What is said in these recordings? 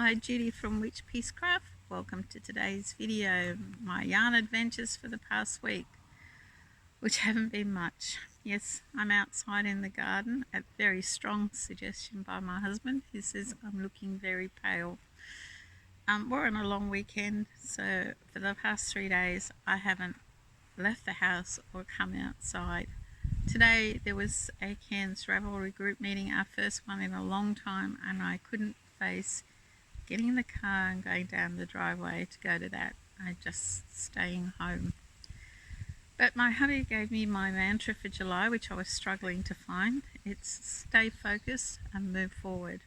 Hi, Judy from Witchpeace Craft. Welcome to today's video, my yarn adventures for the past week, which haven't been much. Yes, I'm outside in the garden at very strong suggestion by my husband, who says I'm looking very pale. We're on a long weekend, so for the past 3 days I haven't left the house or come outside. Today there was a Cairns Ravelry group meeting, our first one in a long time, and I couldn't face getting in the car and going down the driveway to go to that. I just staying home. But my hubby gave me my mantra for July, which I was struggling to find. It's stay focused and move forward.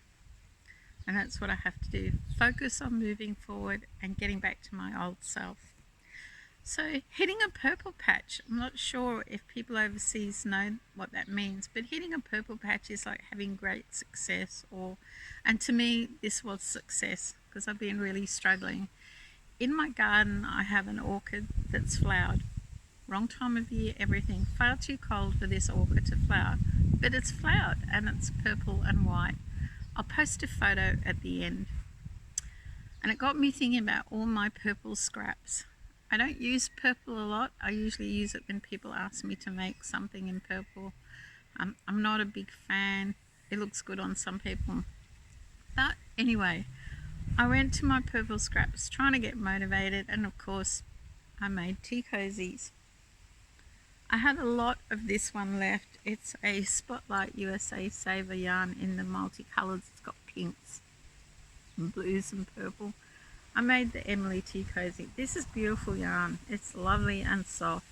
And that's what I have to do. Focus on moving forward and getting back to my old self. So hitting a purple patch, I'm not sure if people overseas know what that means, but hitting a purple patch is like having great success, and to me this was success because I've been really struggling. In my garden I have an orchid that's flowered. Wrong time of year, everything. Far too cold for this orchid to flower, but it's flowered and it's purple and white. I'll post a photo at the end. And it got me thinking about all my purple scraps. I don't use purple a lot. I usually use it when people ask me to make something in purple. I'm not a big fan. It looks good on some people. But anyway, I went to my purple scraps trying to get motivated, and of course I made tea cozies. I had a lot of this one left. It's a Spotlight USA Saver yarn in the multicolours. It's got pinks and blues and purple. I made the Emily tea cozy. This is beautiful yarn. It's lovely and soft.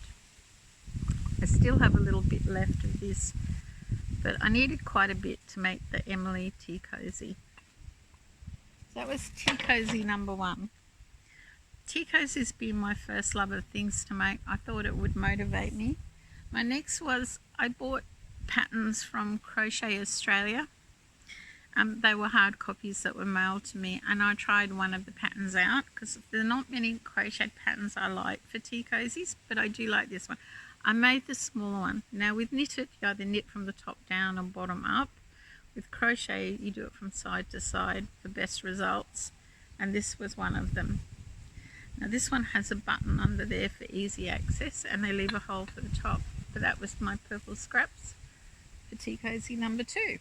I still have a little bit left of this, but I needed quite a bit to make the Emily tea cozy. So that was tea cozy number 1. Tea cozy's been my first love of things to make. I thought it would motivate me. My next was I bought patterns from Crochet Australia. They were hard copies that were mailed to me, and I tried one of the patterns out because there are not many crochet patterns I like for tea cozies, but I do like this one. I made the smaller one. Now with knitted, you either knit from the top down or bottom up. With crochet, you do it from side to side for best results, and this was one of them. Now this one has a button under there for easy access, and they leave a hole for the top. But that was my purple scraps for tea cozy number 2.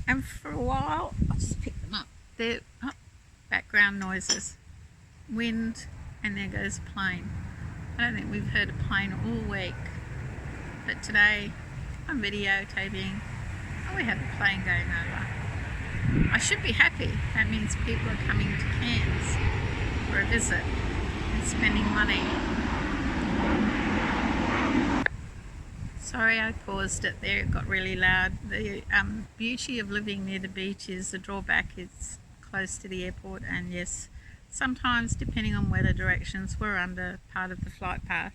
And for a while, I'll just pick them up. They're background noises, wind, and there goes a plane. I don't think we've heard a plane all week, but today I'm videotaping and we have a plane going over. I should be happy. That means people are coming to Cairns for a visit and spending money. Sorry I paused it there, it got really loud. The beauty of living near the beach is the drawback is close to the airport, and yes, sometimes depending on weather directions we're under part of the flight path.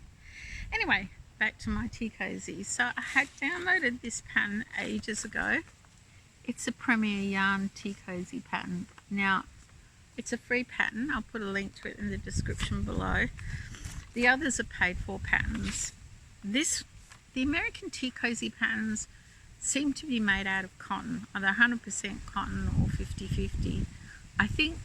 Anyway, back to my tea cozy. So I had downloaded this pattern ages ago. It's a Premier Yarn tea cozy pattern. Now it's a free pattern, I'll put a link to it in the description below. The others are paid for patterns. The American tea cozy patterns seem to be made out of cotton, either 100% cotton or 50-50. I think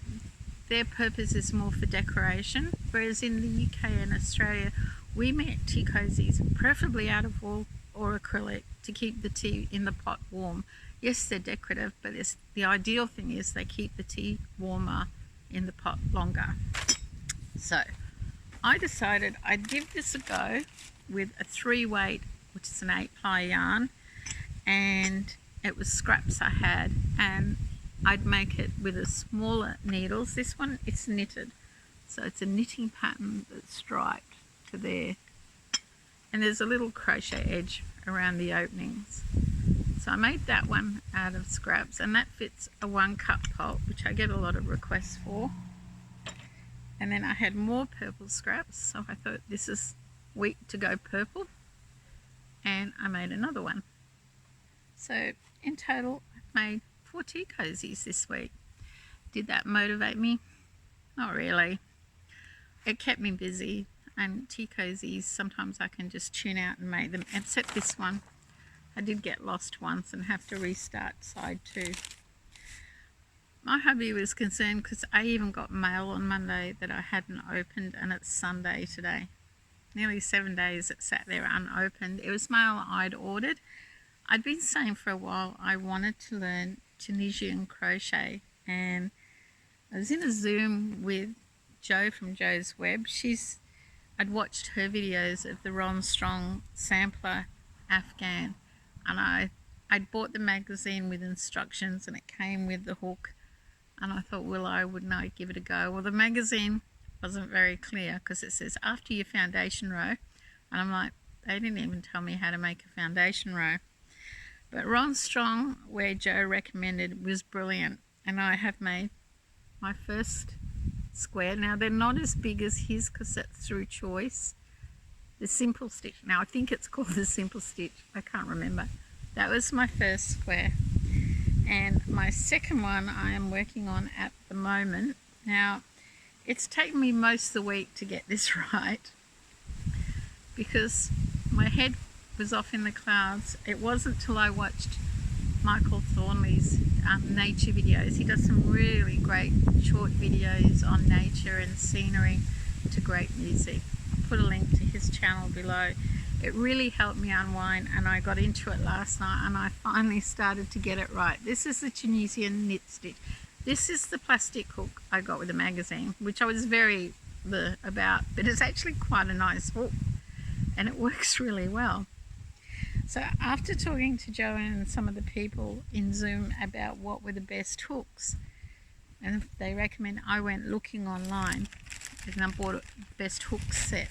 their purpose is more for decoration, whereas in the UK and Australia we make tea cozies preferably out of wool or acrylic to keep the tea in the pot warm. Yes, they're decorative, but the ideal thing is they keep the tea warmer in the pot longer. So I decided I'd give this a go with a 3-weight, which is an 8-ply yarn, and it was scraps I had, and I'd make it with a smaller needles. This one, it's knitted, so it's a knitting pattern that's striped to there, and there's a little crochet edge around the openings. So I made that one out of scraps, and that fits a 1-cup pot, which I get a lot of requests for. And then I had more purple scraps, so I thought this is week to go purple, and I made another one. So in total I've made 4 tea cozies this week. Did that motivate me? Not really. It kept me busy, and tea cozies sometimes I can just tune out and make them, except this one. I did get lost once and have to restart side 2. my hubby was concerned because I even got mail on Monday that I hadn't opened, and it's Sunday today. Nearly 7 days it sat there unopened. It was mail I'd ordered. I'd been saying for a while I wanted to learn Tunisian crochet, and I was in a Zoom with Jo from Jo's Web. I'd watched her videos of the Rohn Strong sampler Afghan, and I'd bought the magazine with instructions, and it came with the hook, and I thought, wouldn't I give it a go? Well, the magazine wasn't very clear because it says after your foundation row, and I'm like, they didn't even tell me how to make a foundation row. But Rohn Strong, where Jo recommended, was brilliant, and I have made my first square. Now they're not as big as his because that's through choice. The simple stitch, now I think it's called the simple stitch, I can't remember. That was my first square, and my second one I am working on at the moment. Now it's taken me most of the week to get this right because my head was off in the clouds. It wasn't till I watched Michael Thornley's nature videos. He does some really great short videos on nature and scenery to great music. I'll put a link to his channel below. It really helped me unwind, and I got into it last night and I finally started to get it right. This is the Tunisian knit stitch. This is the plastic hook I got with the magazine, which I was very about, but it's actually quite a nice hook and it works really well. So after talking to Jo and some of the people in Zoom about what were the best hooks, and they recommend, I went looking online and I bought a best hook set.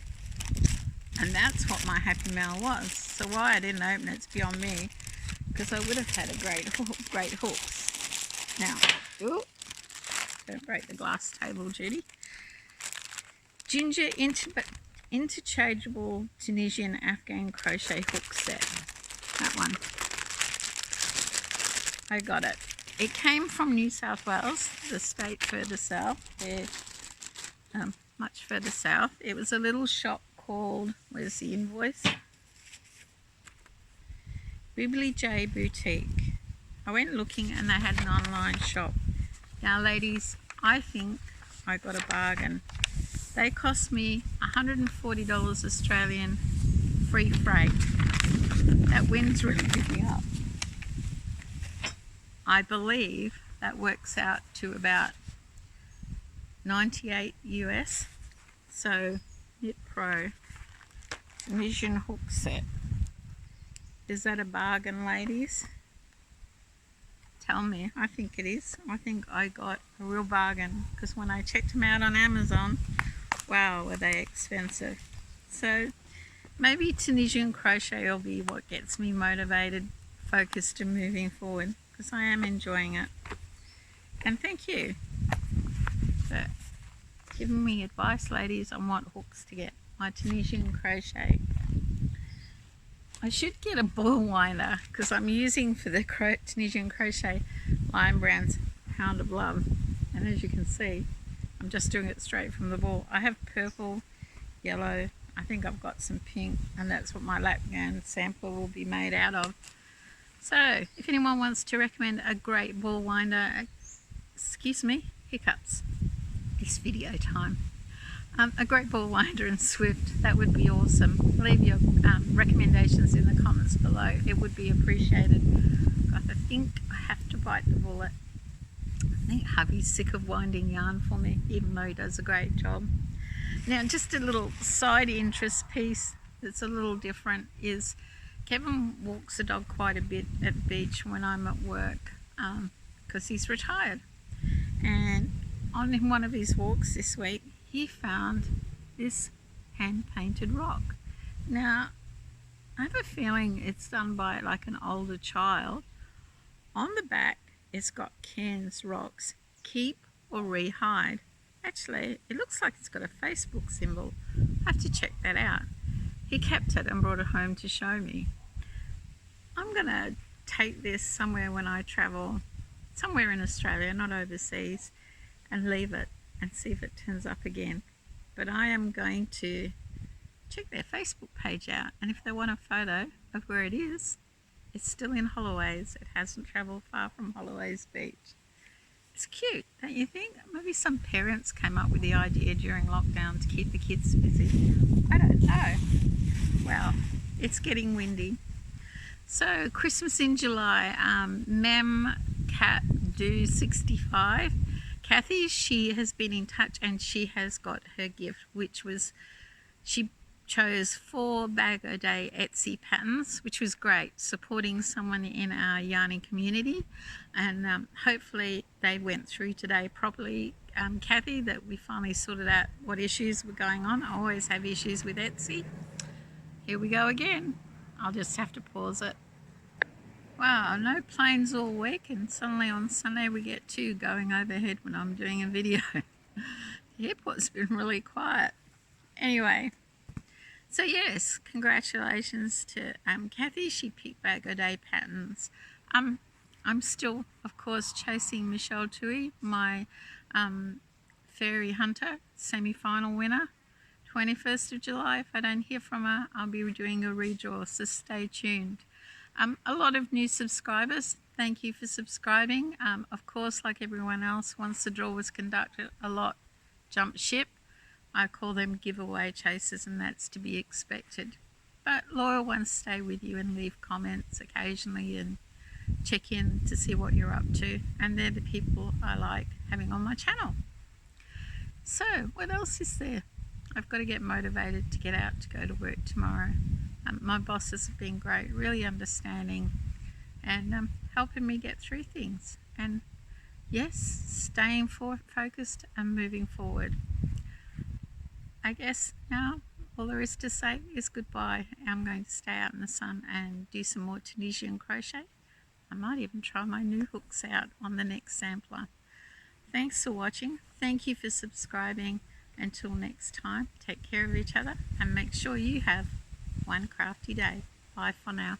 And that's what my happy mail was. So why I didn't open it's beyond me, because I would have had a great hooks. Now, ooh, don't break the glass table, Judy. Ginger interchangeable Tunisian Afghan crochet hook set. That one. I got it. It came from New South Wales, the state further south. They're much further south. It was a little shop called, where's the invoice? Bibbly J Boutique. I went looking and they had an online shop. Now ladies, I think I got a bargain. They cost me $140 Australian, free freight. That wind's really picking up. I believe that works out to about 98 US. So Knit Pro Tunisian hook set. Is that a bargain, ladies? Tell me. I think it is. I think I got a real bargain, because when I checked them out on Amazon, wow, were they expensive. So maybe Tunisian crochet will be what gets me motivated, focused and moving forward, because I am enjoying it. And thank you for giving me advice, ladies, on what hooks to get. My Tunisian crochet. I should get a ball winder, because I'm using for the Tunisian crochet Lion Brand's Pound of Love, and as you can see, I'm just doing it straight from the ball. I have purple, yellow, I think I've got some pink, and that's what my Lapghan sampler will be made out of. So if anyone wants to recommend a great ball winder, excuse me, hiccups, it's video time. A great ball winder and swift, that would be awesome. Leave your recommendations in the comments below. It would be appreciated. I think I have to bite the bullet. I think hubby's sick of winding yarn for me, even though he does a great job. Now, just a little side interest piece that's a little different is Kevin walks the dog quite a bit at the beach when I'm at work, because he's retired. And on one of his walks this week, he found this hand-painted rock. Now, I have a feeling it's done by like an older child. On the back, it's got Cairns rocks, keep or rehide. Actually, it looks like it's got a Facebook symbol. I have to check that out. He kept it and brought it home to show me. I'm gonna take this somewhere when I travel, somewhere in Australia, not overseas, and leave it and see if it turns up again. But I am going to check their Facebook page out, and if they want a photo of where it is, it's still in Holloways. It hasn't travelled far from Holloways Beach. It's cute, don't you think? Maybe some parents came up with the idea during lockdown to keep the kids busy. I don't know. Well, it's getting windy. So Christmas in July, Mem Cat Do 65. Kathy, she has been in touch and she has got her gift, which was, she chose 4 bag a day Etsy patterns, which was great, supporting someone in our yarning community, and hopefully they went through today properly. Kathy, that we finally sorted out what issues were going on. I always have issues with Etsy. Here we go again. I'll just have to pause it. Wow, no planes all week, and suddenly on Sunday we get 2 going overhead when I'm doing a video. The airport's been really quiet. Anyway, so yes, congratulations to Kathy. She picked bag a day patterns. I'm still, of course, chasing Michelle Tui, my fairy hunter, semi-final winner. 21st of July. If I don't hear from her, I'll be doing a redraw, so stay tuned. A lot of new subscribers. Thank you for subscribing. Of course, like everyone else, once the draw was conducted, a lot jumped ship. I call them giveaway chasers, and that's to be expected. But loyal ones stay with you and leave comments occasionally and check in to see what you're up to. And they're the people I like having on my channel. So what else is there? I've got to get motivated to get out to go to work tomorrow. My bosses have been great, really understanding and helping me get through things. And yes, staying focused and moving forward. I guess now all there is to say is goodbye. I'm going to stay out in the sun and do some more Tunisian crochet. I might even try my new hooks out on the next sampler. Thanks for watching. Thank you for subscribing. Until next time, take care of each other and make sure you have one crafty day. Bye for now.